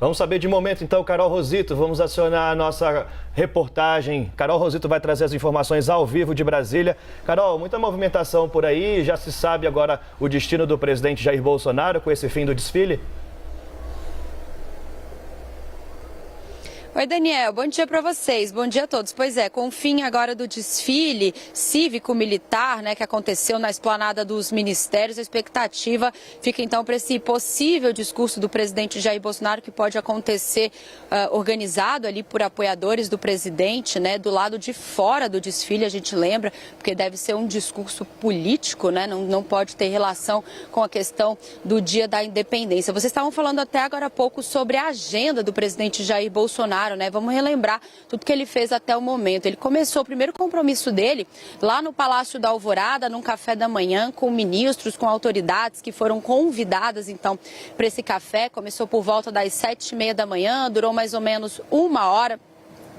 Vamos saber de momento, então, Carol Rosito. Vamos acionar a nossa reportagem. Carol Rosito vai trazer as informações ao vivo de Brasília. Carol, muita movimentação por aí. Já se sabe agora o destino do presidente Jair Bolsonaro com esse fim do desfile? Oi, Daniel, bom dia para vocês, bom dia a todos. Pois é, com o fim agora do desfile cívico-militar, que aconteceu na esplanada dos ministérios, a expectativa fica então para esse possível discurso do presidente Jair Bolsonaro, que pode acontecer organizado ali por apoiadores do presidente, do lado de fora do desfile, a gente lembra, porque deve ser um discurso político, não pode ter relação com a questão do Dia da Independência. Vocês estavam falando até agora há pouco sobre a agenda do presidente Jair Bolsonaro. Vamos relembrar tudo que ele fez até o momento. Ele começou o primeiro compromisso dele lá no Palácio da Alvorada, num café da manhã, com ministros, com autoridades que foram convidadas, então, para esse café. Começou por volta das 7h30 da manhã, durou mais ou menos 1 hora.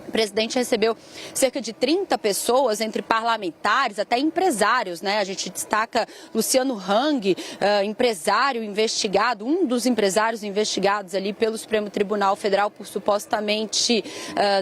O presidente recebeu cerca de 30 pessoas, entre parlamentares, até empresários, A gente destaca Luciano Hang, empresário investigado, um dos empresários investigados ali pelo Supremo Tribunal Federal por supostamente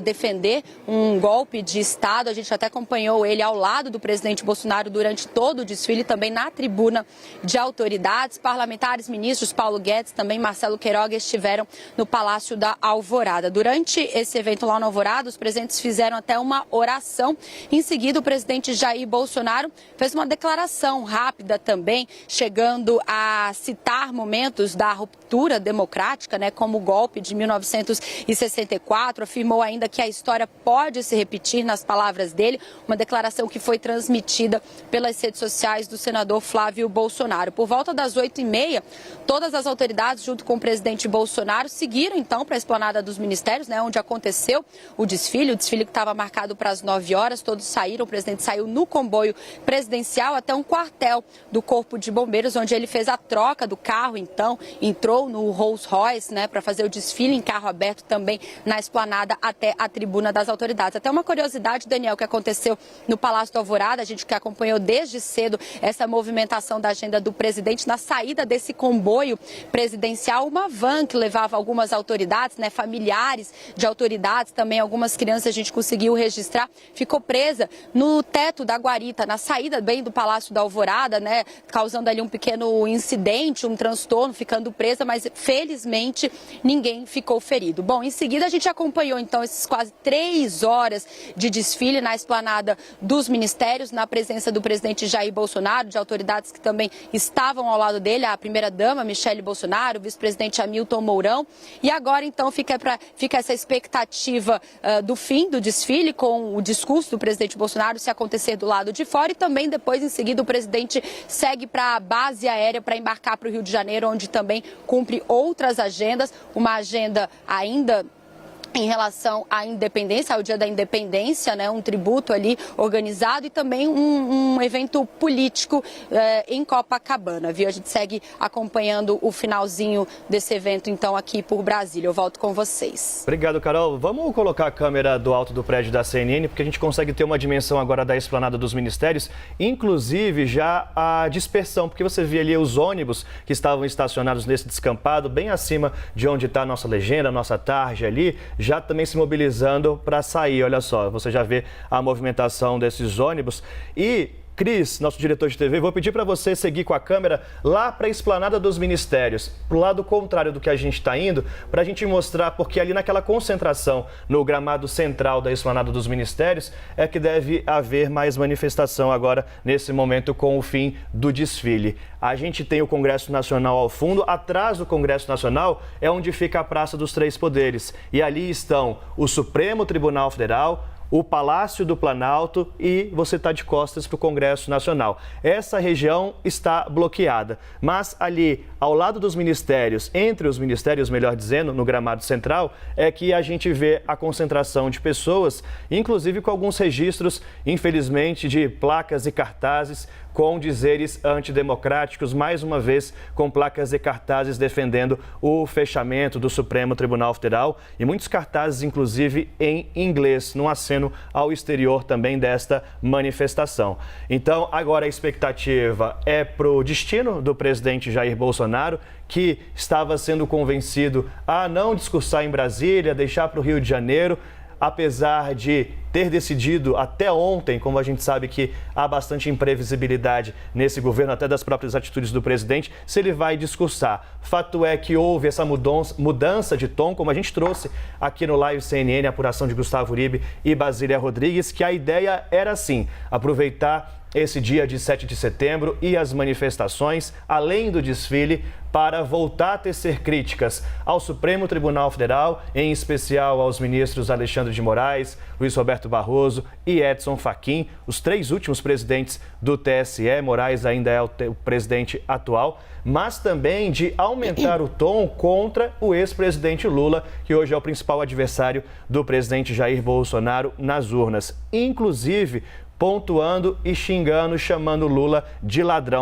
defender um golpe de Estado. A gente até acompanhou ele ao lado do presidente Bolsonaro durante todo o desfile, também na tribuna de autoridades. Parlamentares, ministros, Paulo Guedes, também Marcelo Queiroga estiveram no Palácio da Alvorada. Durante esse evento lá na Alvorada, os presidentes fizeram até uma oração. Em seguida, o presidente Jair Bolsonaro fez uma declaração rápida também, chegando a citar momentos da ruptura democrática, como o golpe de 1964. Afirmou ainda que a história pode se repetir, nas palavras dele, uma declaração que foi transmitida pelas redes sociais do senador Flávio Bolsonaro. Por volta das 8h30, todas as autoridades, junto com o presidente Bolsonaro, seguiram então para a esplanada dos ministérios, onde aconteceu o desfile que estava marcado para as 9 horas, todos saíram, o presidente saiu no comboio presidencial até um quartel do Corpo de Bombeiros, onde ele fez a troca do carro, então, entrou no Rolls Royce, para fazer o desfile em carro aberto também na esplanada até a tribuna das autoridades. Até uma curiosidade, Daniel, que aconteceu no Palácio da Alvorada, a gente que acompanhou desde cedo essa movimentação da agenda do presidente, na saída desse comboio presidencial, uma van que levava algumas autoridades, familiares de autoridades, também algumas crianças a gente conseguiu registrar, ficou presa no teto da guarita, na saída bem do Palácio da Alvorada, causando ali um pequeno incidente, um transtorno, ficando presa, mas felizmente ninguém ficou ferido. Bom, em seguida a gente acompanhou então esses quase 3 horas de desfile na esplanada dos ministérios, na presença do presidente Jair Bolsonaro, de autoridades que também estavam ao lado dele, a primeira-dama Michele Bolsonaro, o vice-presidente Hamilton Mourão, e agora então fica essa expectativa do fim do desfile, com o discurso do presidente Bolsonaro se acontecer do lado de fora, e também depois, em seguida, o presidente segue para a base aérea para embarcar para o Rio de Janeiro, onde também cumpre outras agendas, uma agenda ainda em relação à independência, ao Dia da Independência, um tributo ali organizado, e também um evento político em Copacabana, viu? A gente segue acompanhando o finalzinho desse evento, então, aqui por Brasília. Eu volto com vocês. Obrigado, Carol. Vamos colocar a câmera do alto do prédio da CNN, porque a gente consegue ter uma dimensão agora da esplanada dos ministérios, inclusive já a dispersão, porque você vê ali os ônibus que estavam estacionados nesse descampado, bem acima de onde está a nossa legenda, a nossa tarja ali, já também se mobilizando para sair. Olha só, você já vê a movimentação desses ônibus. E Cris, nosso diretor de TV, vou pedir para você seguir com a câmera lá para a esplanada dos ministérios, para o lado contrário do que a gente está indo, para a gente mostrar, porque ali naquela concentração no gramado central da esplanada dos ministérios é que deve haver mais manifestação agora, nesse momento, com o fim do desfile. A gente tem o Congresso Nacional ao fundo, atrás do Congresso Nacional é onde fica a Praça dos Três Poderes, e ali estão o Supremo Tribunal Federal, o Palácio do Planalto, e você está de costas para o Congresso Nacional. Essa região está bloqueada, mas ali ao lado dos ministérios, entre os ministérios, melhor dizendo, no gramado central, é que a gente vê a concentração de pessoas, inclusive com alguns registros, infelizmente, de placas e cartazes com dizeres antidemocráticos, mais uma vez com placas e cartazes defendendo o fechamento do Supremo Tribunal Federal, e muitos cartazes, inclusive, em inglês, num aceno aceno ao exterior também desta manifestação. Então, agora a expectativa é para o destino do presidente Jair Bolsonaro, que estava sendo convencido a não discursar em Brasília, deixar para o Rio de Janeiro, apesar de ter decidido até ontem, como a gente sabe que há bastante imprevisibilidade nesse governo, até das próprias atitudes do presidente, se ele vai discursar. Fato é que houve essa mudança de tom, como a gente trouxe aqui no Live CNN, a apuração de Gustavo Uribe e Basília Rodrigues, que a ideia era, sim, aproveitar esse dia de 7 de setembro e as manifestações, além do desfile, para voltar a tecer críticas ao Supremo Tribunal Federal, em especial aos ministros Alexandre de Moraes, Luiz Roberto Barroso e Edson Fachin, os 3 últimos presidentes do TSE. Moraes ainda é o presidente atual, mas também de aumentar o tom contra o ex-presidente Lula, que hoje é o principal adversário do presidente Jair Bolsonaro nas urnas, inclusive pontuando e xingando, chamando Lula de ladrão.